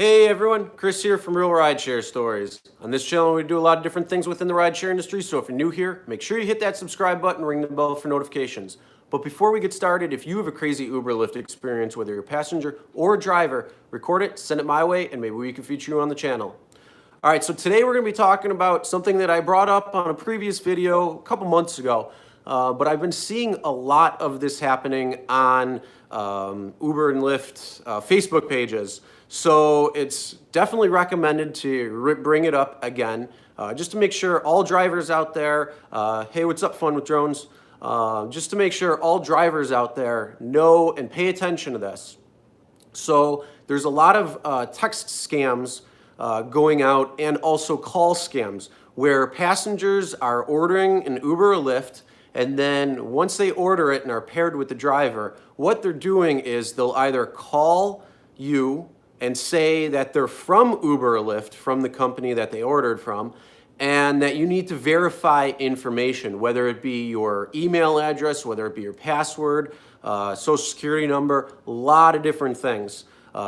Hey everyone, Chris here from Realridesharestories. On this channel, we do a lot of different things within the rideshare industry, so if you're new here, make sure you hit that subscribe button and ring the bell for notifications. But before we get started, if you have a crazy Uber Lyft experience, whether you're a passenger or a driver, record it, send it my way, and maybe we can feature you on the channel. All right, so today we're going to be talking about something that I brought up on a previous video a couple months ago, but I've been seeing a lot of this happening on Uber and Lyft Facebook pages. So it's definitely recommended to bring it up again, just to make sure all drivers out there, hey, what's up, Fun with Drones? Just to make sure all drivers out there know and pay attention to this. So there's a lot of text scams going out and also call scams where passengers are ordering an Uber or Lyft, and then once they order it and are paired with the driver, what they're doing is they'll either call you and say that they're from Uber or Lyft, from the company that they ordered from, and that you need to verify information, whether it be your email address, whether it be your password, social security number, a lot of different things.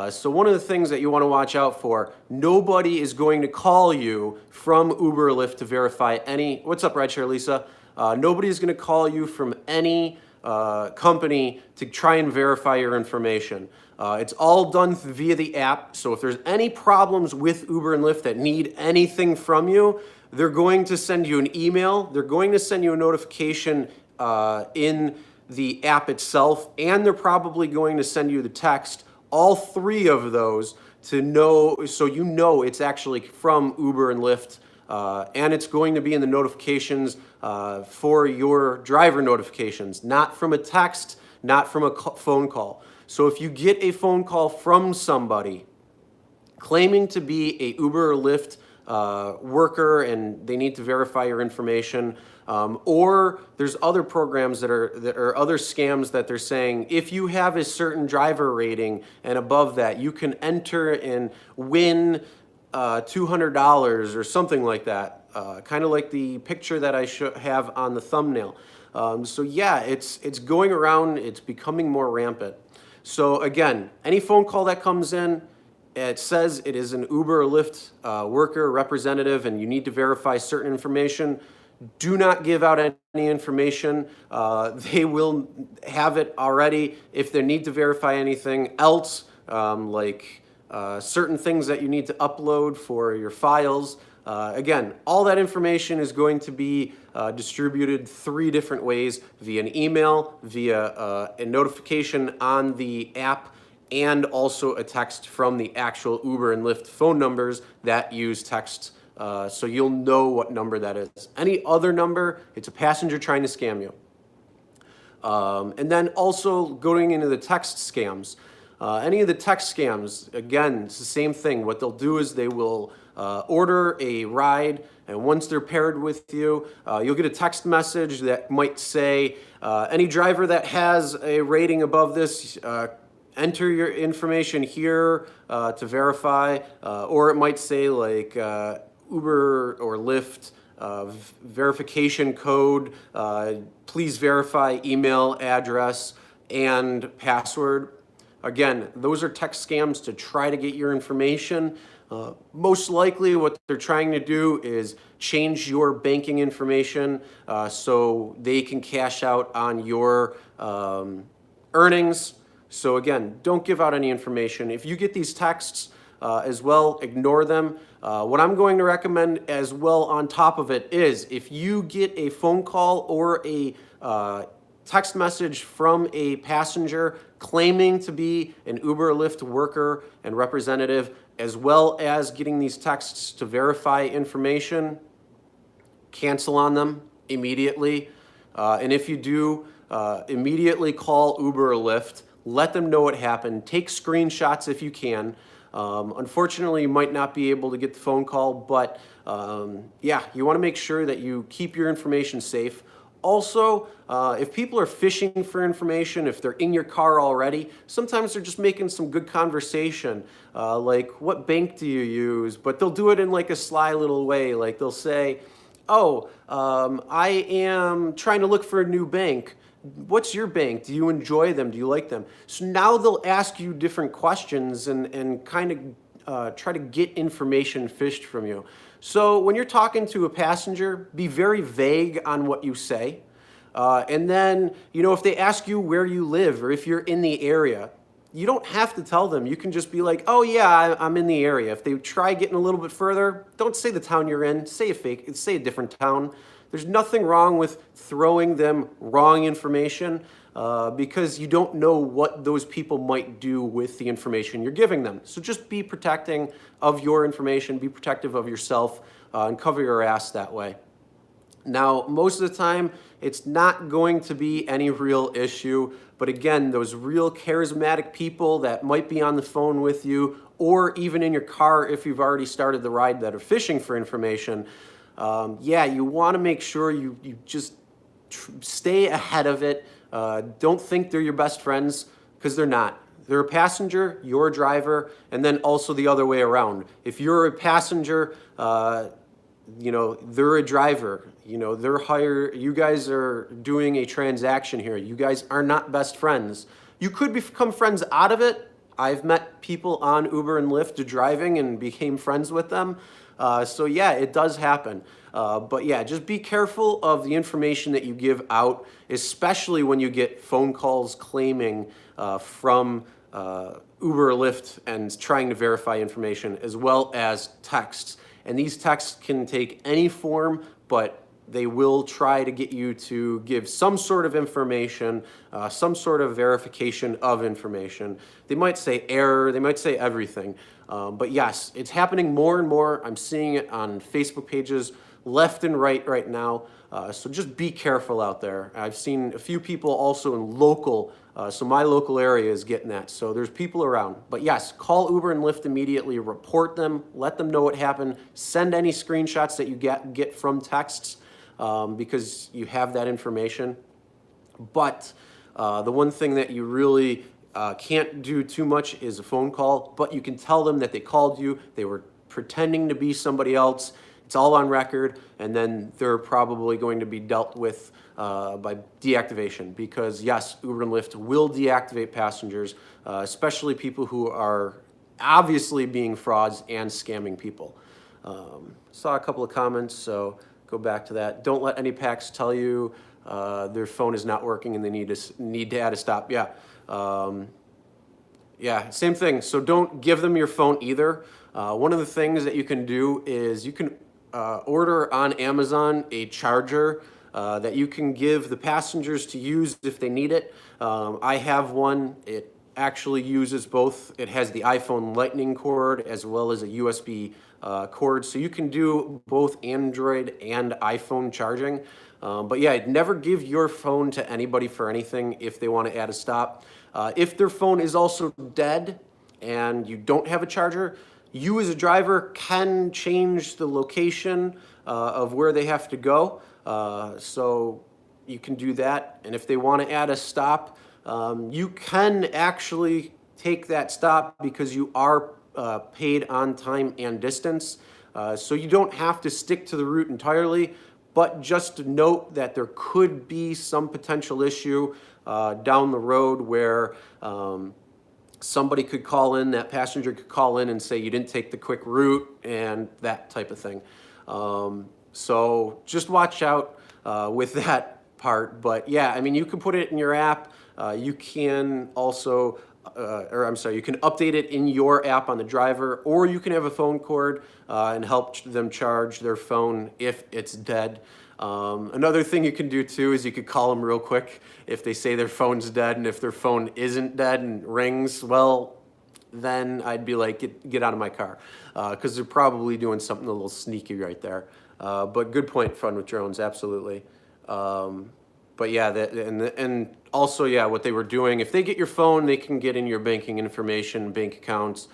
So one of the things that you want to watch out for, nobody is going to call you from Uber or Lyft to verify any, what's up Rideshare Lisa? Nobody is going to call you from any company to try and verify your information. It's all done via the app, so if there's any problems with Uber and Lyft that need anything from you, they're going to send you an email, they're going to send you a notification in the app itself, and they're probably going to send you the text, all three of those, to know, so you know it's actually from Uber and Lyft, and it's going to be in the notifications for your driver notifications, not from a text, not from a phone call. So if you get a phone call from somebody claiming to be a Uber or Lyft worker and they need to verify your information, or there's other programs that are other scams that they're saying if you have a certain driver rating and above that, you can enter and win $200 or something like that, kind of like the picture that I have on the thumbnail. So yeah, it's going around, it's becoming more rampant. So again, any phone call that comes in, it says it is an Uber or Lyft worker representative and you need to verify certain information, do not give out any information. They will have it already if they need to verify anything else, like certain things that you need to upload for your files. Again, all that information is going to be distributed three different ways: via an email, via a notification on the app, and also a text from the actual Uber and Lyft phone numbers that use text, so you'll know what number that is. Any other number, it's a passenger trying to scam you. And then also going into the text scams. Any of the text scams, again, it's the same thing. What they'll do is they will order a ride, and once they're paired with you, you'll get a text message that might say, any driver that has a rating above this, enter your information here to verify, or it might say like Uber or Lyft verification code, please verify email address and password. Again, those are text scams to try to get your information. Most likely what they're trying to do is change your banking information so they can cash out on your earnings. So again, don't give out any information. If you get these texts as well, ignore them. What I'm going to recommend as well on top of it is if you get a phone call or a text message from a passenger claiming to be an Uber or Lyft worker and representative, as well as getting these texts to verify information, cancel on them immediately. And if you do, immediately call Uber or Lyft, let them know what happened, take screenshots if you can. Unfortunately, you might not be able to get the phone call, but yeah, you want to make sure that you keep your information safe. Also, if people are fishing for information, if they're in your car already, sometimes they're just making some good conversation, like, what bank do you use? But they'll do it in like a sly little way. Like they'll say, oh, I am trying to look for a new bank. What's your bank? Do you enjoy them? Do you like them? So now they'll ask you different questions and kind of try to get information fished from you. So when you're talking to a passenger, be very vague on what you say. And then, you know, if they ask you where you live or if you're in the area, you don't have to tell them. You can just be like, oh yeah, I'm in the area. If they try getting a little bit further, don't say the town you're in. Say a different town. There's nothing wrong with throwing them wrong information because you don't know what those people might do with the information you're giving them. So just be protecting of your information, be protective of yourself, and cover your ass that way. Now, most of the time, it's not going to be any real issue, but again, those real charismatic people that might be on the phone with you or even in your car if you've already started the ride that are fishing for information, yeah, you want to make sure you just stay ahead of it. Don't think they're your best friends because they're not. They're a passenger, you're a driver, and then also the other way around. If you're a passenger, you know, they're a driver, you know, they're hired, you guys are doing a transaction here. You guys are not best friends. You could become friends out of it. I've met people on Uber and Lyft driving and became friends with them. So yeah, it does happen. But yeah, just be careful of the information that you give out, especially when you get phone calls claiming from Uber or Lyft and trying to verify information, as well as texts. And these texts can take any form, but they will try to get you to give some sort of information, some sort of verification of information. They might say error, they might say everything. But yes, it's happening more and more. I'm seeing it on Facebook pages left and right now. So just be careful out there. I've seen a few people also in local, so my local area is getting that. So there's people around. But yes, call Uber and Lyft immediately, report them, let them know what happened, send any screenshots that you get from texts because you have that information. But the one thing that you really can't do too much is a phone call, but you can tell them that they called you, they were pretending to be somebody else. It's all on record, and then they're probably going to be dealt with by deactivation because yes, Uber and Lyft will deactivate passengers, especially people who are obviously being frauds and scamming people. Saw a couple of comments, so go back to that. Don't let any packs tell you their phone is not working and they need to add a stop. Yeah. Yeah, same thing. So don't give them your phone either. One of the things that you can do is you can order on Amazon a charger that you can give the passengers to use if they need it. I have one. It actually uses both. It has the iPhone Lightning cord as well as a USB cord, so you can do both Android and iPhone charging. But yeah, never give your phone to anybody for anything if they want to add a stop. If their phone is also dead and you don't have a charger, you as a driver can change the location of where they have to go. So you can do that. And if they want to add a stop, you can actually take that stop because you are paid on time and distance. So you don't have to stick to the route entirely, but just note that there could be some potential issue down the road where somebody could call in, that passenger could call in and say you didn't take the quick route and that type of thing. So just watch out with that part. But yeah, I mean, you can put it in your app. You can also, you can update it in your app on the driver, or you can have a phone cord and help them charge their phone if it's dead. Another thing you can do too is you could call them real quick if they say their phone's dead, and if their phone isn't dead and rings, well, then I'd be like, get out of my car, because they're probably doing something a little sneaky right there. But good point, fun with drones, absolutely. But yeah, and also, yeah, what they were doing, if they get your phone, they can get in your banking information, bank accounts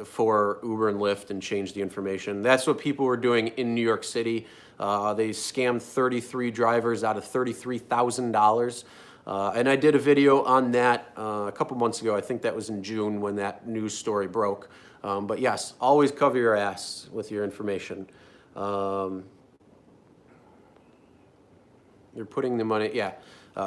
for Uber and Lyft and change the information. That's what people were doing in New York City. They scammed 33 drivers out of $33,000. And I did a video on that a couple months ago. I think that was in June when that news story broke. But yes, always cover your ass with your information. You're putting the money, yeah.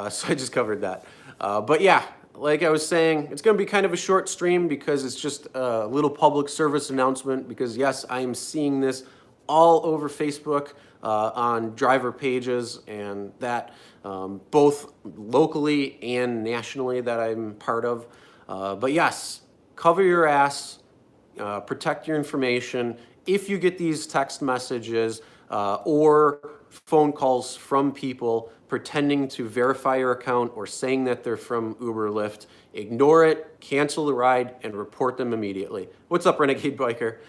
So I just covered that. But yeah, like I was saying, it's going to be kind of a short stream because it's just a little public service announcement because yes, I am seeing this all over Facebook on driver pages and that both locally and nationally that I'm part of. But yes, cover your ass, protect your information. If you get these text messages or phone calls from people pretending to verify your account or saying that they're from Uber or Lyft, ignore it, cancel the ride, and report them immediately. What's up, Renegade Biker?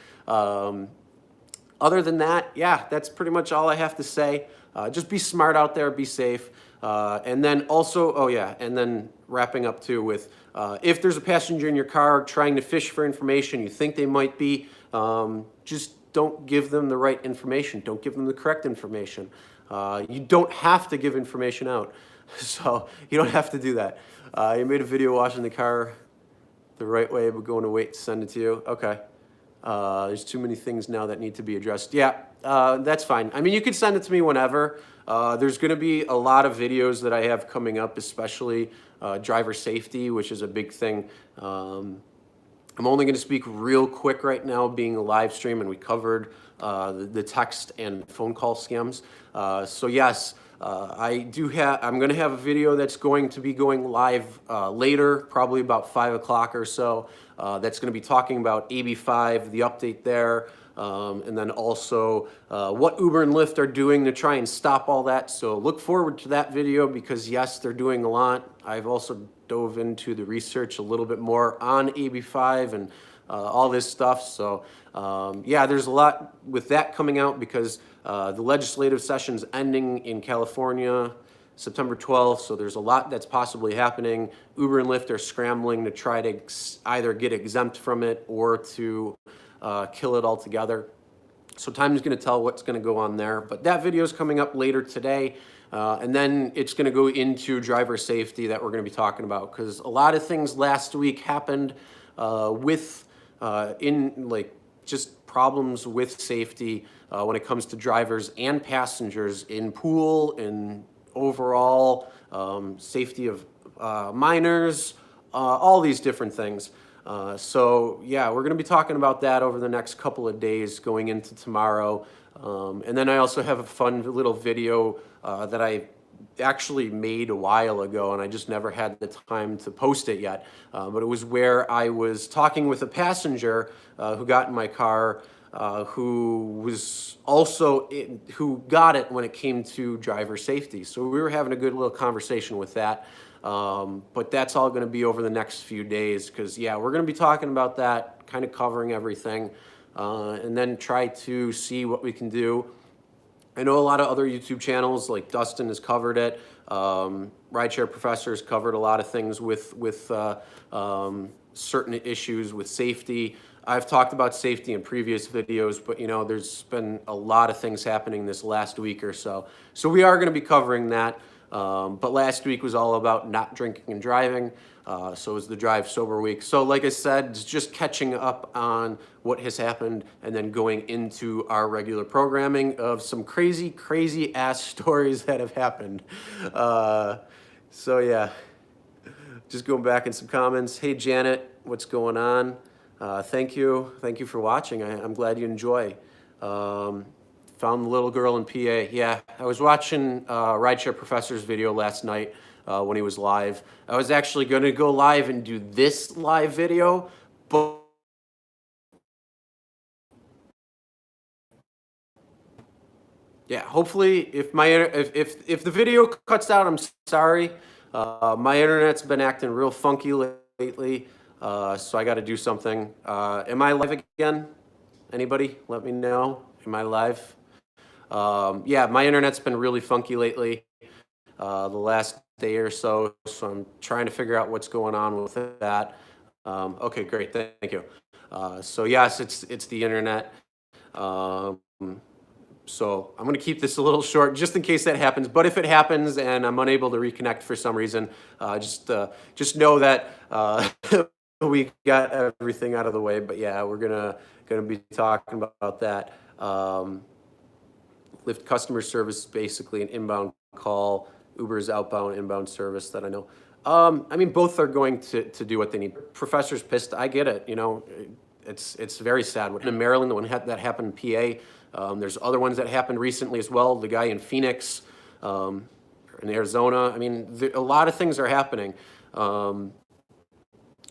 Other than that, yeah, that's pretty much all I have to say. Just be smart out there, be safe. And then also, oh yeah, and then wrapping up too with, if there's a passenger in your car trying to fish for information, you think they might be, just don't give them the right information. Don't give them the correct information. You don't have to give information out. So you don't have to do that. You made a video washing the car the right way, but going to wait to send it to you. Okay. There's too many things now that need to be addressed. Yeah, that's fine. I mean, you can send it to me whenever. There's going to be a lot of videos that I have coming up, especially driver safety, which is a big thing. I'm only going to speak real quick right now, being a live stream, and we covered the text and phone call scams. So yes, I'm going to have a video that's going to be going live later, probably about 5 o'clock or so. That's going to be talking about AB5, the update there, and then also what Uber and Lyft are doing to try and stop all that. So look forward to that video because yes, they're doing a lot. I've also dove into the research a little bit more on AB5 and all this stuff. So yeah, there's a lot with that coming out because the legislative session's ending in California September 12th, so there's a lot that's possibly happening. Uber and Lyft are scrambling to try to either get exempt from it or to kill it altogether. So time is going to tell what's going to go on there. But that video is coming up later today. And then it's going to go into driver safety that we're going to be talking about because a lot of things last week happened just problems with safety when it comes to drivers and passengers in pool and overall safety of minors, all these different things. So yeah, we're going to be talking about that over the next couple of days going into tomorrow. And then I also have a fun little video that I actually made a while ago and I just never had the time to post it yet. But it was where I was talking with a passenger who got in my car who was also who got it when it came to driver safety. So we were having a good little conversation with that. But that's all going to be over the next few days because yeah, we're going to be talking about that, kind of covering everything, and then try to see what we can do. I know a lot of other YouTube channels like Dustin has covered it. Rideshare Professor has covered a lot of things with certain issues with safety. I've talked about safety in previous videos, but you know, there's been a lot of things happening this last week or so. So we are going to be covering that. But last week was all about not drinking and driving. So it was the Drive Sober week. So like I said, it's just catching up on what has happened and then going into our regular programming of some crazy, crazy ass stories that have happened. So yeah, just going back in some comments. Hey, Janet, what's going on? Thank you. Thank you for watching. I'm glad you enjoy. Found the little girl in PA. Yeah, I was watching Rideshare Professor's video last night when he was live. I was actually going to go live and do this live video, but yeah, hopefully if the video cuts out, I'm sorry. My internet's been acting real funky lately, so I got to do something. Am I live again? Anybody? Let me know. Am I live? Yeah, my internet's been really funky lately, the last day or so, so I'm trying to figure out what's going on with that. Okay, great, thank you. So yes, it's the internet. So I'm gonna keep this a little short just in case that happens, but if it happens and I'm unable to reconnect for some reason, just know that we got everything out of the way. But yeah, we're gonna be talking about that. Lyft customer service is basically an inbound call. Uber's outbound, inbound service that I know. I mean, both are going to do what they need. Professor's pissed. I get it. You know, it's very sad. In Maryland, the one that happened in PA. There's other ones that happened recently as well. The guy in Phoenix, in Arizona. I mean, a lot of things are happening. And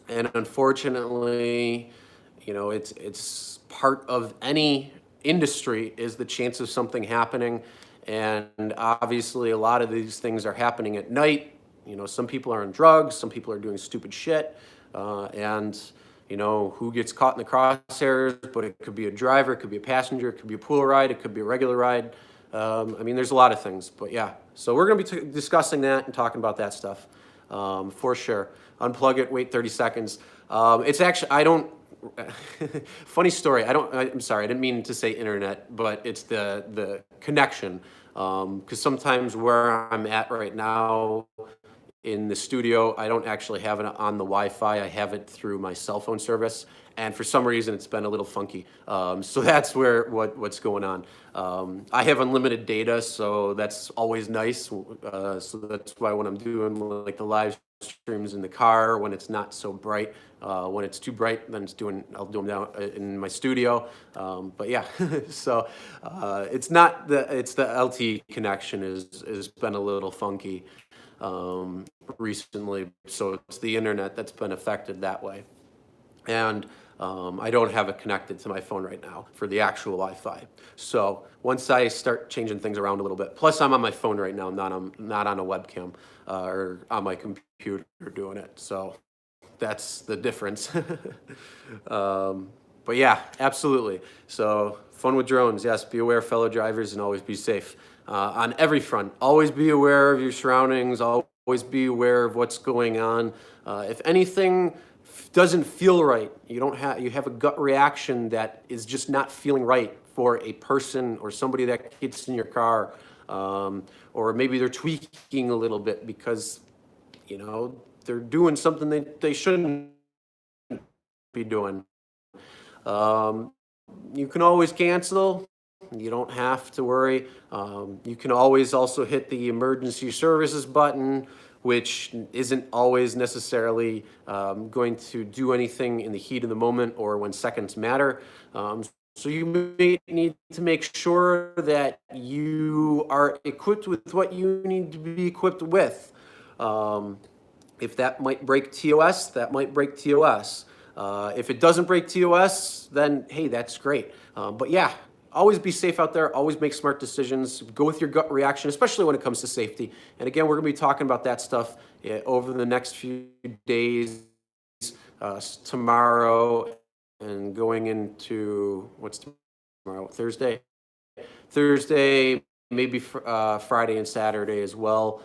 unfortunately, you know, it's part of any industry is the chance of something happening. And obviously, a lot of these things are happening at night. You know, some people are on drugs, some people are doing stupid shit. And, you know, who gets caught in the crosshairs, but it could be a driver, it could be a passenger, it could be a pool ride, it could be a regular ride. I mean, there's a lot of things, but yeah. So we're going to be discussing that and talking about that stuff for sure. Unplug it, wait 30 seconds. It's actually, I don't, funny story, I'm sorry, I didn't mean to say internet, but it's the connection. Because sometimes where I'm at right now in the studio, I don't actually have it on the Wi-Fi. I have it through my cell phone service. And for some reason, it's been a little funky. So that's what's going on. I have unlimited data, so that's always nice. So that's why when I'm doing like the live streams in the car, when it's not so bright, when it's too bright, then I'll do them down in my studio. But yeah, so it's the LTE connection is been a little funky recently. So it's the internet that's been affected that way. And I don't have it connected to my phone right now for the actual Wi-Fi. So once I start changing things around a little bit, plus I'm on my phone right now, not on a webcam or on my computer doing it. So that's the difference. But yeah, absolutely. So fun with drones. Yes, be aware, fellow drivers, and always be safe on every front. Always be aware of your surroundings. Always be aware of what's going on. If anything doesn't feel right, you have a gut reaction that is just not feeling right for a person or somebody that gets in your car, or maybe they're tweaking a little bit because, you know, they're doing something they shouldn't be doing. You can always cancel. You don't have to worry. You can always also hit the emergency services button, which isn't always necessarily going to do anything in the heat of the moment or when seconds matter. So you may need to make sure that you are equipped with what you need to be equipped with. If that might break TOS, that might break TOS. If it doesn't break TOS, then hey, that's great. But yeah, always be safe out there. Always make smart decisions. Go with your gut reaction, especially when it comes to safety. And again, we're going to be talking about that stuff over the next few days, tomorrow, and going into what's tomorrow? Thursday, maybe Friday and Saturday as well.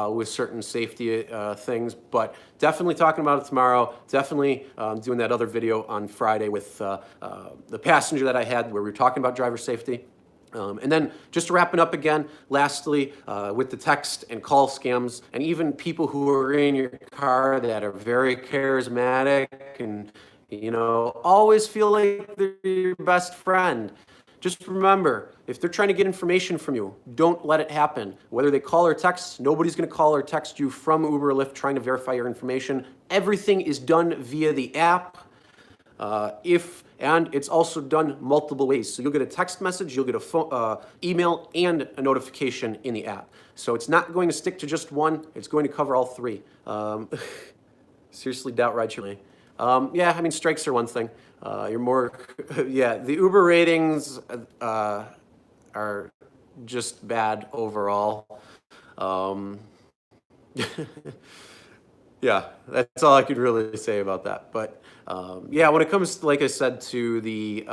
With certain safety things, but definitely talking about it tomorrow. Definitely doing that other video on Friday with the passenger that I had where we were talking about driver safety. And then just wrapping up again, lastly, with the text and call scams, and even people who are in your car that are very charismatic and, you know, always feel like they're your best friend. Just remember, if they're trying to get information from you, don't let it happen. Whether they call or text, nobody's going to call or text you from Uber or Lyft trying to verify your information. Everything is done via the app. And it's also done multiple ways. So you'll get a text message, you'll get a phone, email, and a notification in the app. So it's not going to stick to just one. It's going to cover all three. Seriously doubt Rideshare. Yeah, I mean, strikes are one thing. You're more, yeah, the Uber ratings are just bad overall. Yeah, that's all I could really say about that. But yeah, when it comes, like I said, to the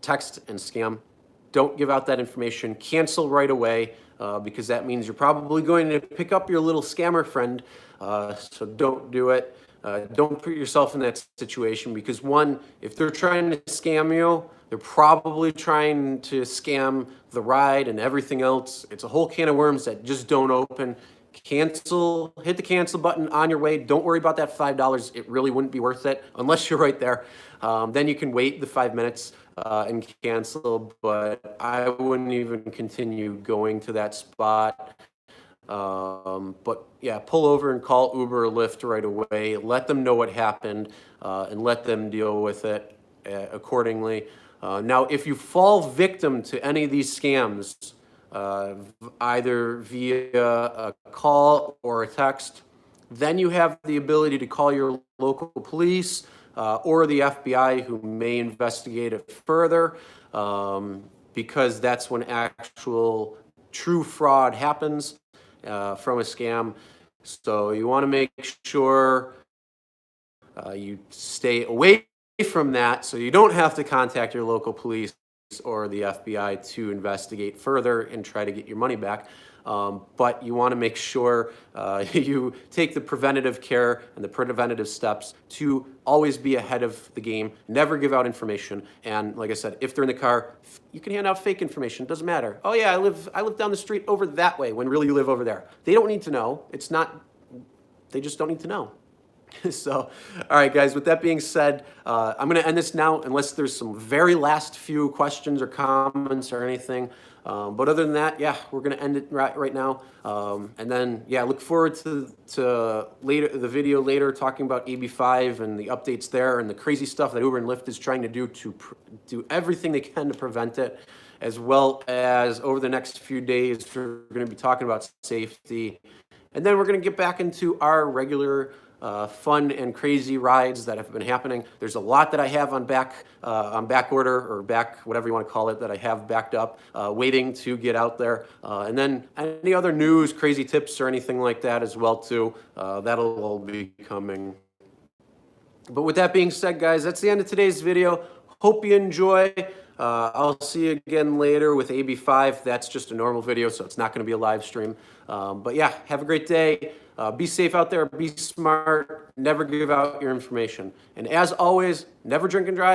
text and scam, don't give out that information. Cancel right away because that means you're probably going to pick up your little scammer friend. So don't do it. Don't put yourself in that situation because one, if they're trying to scam you, they're probably trying to scam the ride and everything else. It's a whole can of worms that just don't open. Cancel, hit the cancel button on your way. Don't worry about that $5. It really wouldn't be worth it unless you're right there. Then you can wait the 5 minutes and cancel, but I wouldn't even continue going to that spot. But yeah, pull over and call Uber or Lyft right away. Let them know what happened and let them deal with it accordingly. Now, if you fall victim to any of these scams, either via a call or a text, then you have the ability to call your local police or the FBI, who may investigate it further, because that's when actual true fraud happens from a scam. So you want to make sure you stay away from that so you don't have to contact your local police or the FBI to investigate further and try to get your money back. But you want to make sure you take the preventative care and the preventative steps to always be ahead of the game, never give out information. And like I said, if they're in the car, you can hand out fake information, it doesn't matter. Oh yeah, I live down the street over that way, when really you live over there. They don't need to know. They just don't need to know. So, all right, guys, with that being said, I'm going to end this now unless there's some very last few questions or comments or anything. But other than that, yeah, we're going to end it right now. And then, yeah, look forward to the video later talking about AB5 and the updates there and the crazy stuff that Uber and Lyft is trying to do do everything they can to prevent it, as well as over the next few days, we're going to be talking about safety. And then we're going to get back into our regular fun and crazy rides that have been happening. There's a lot that I have on back order, or back, whatever you want to call it, that I have backed up, waiting to get out there. And then any other news, crazy tips, or anything like that as well too. That'll all be coming. But with that being said, guys, that's the end of today's video. Hope you enjoy. I'll see you again later with AB5. That's just a normal video, so it's not going to be a live stream. But yeah, have a great day. Be safe out there. Be smart. Never give out your information. And as always, never drink and drive.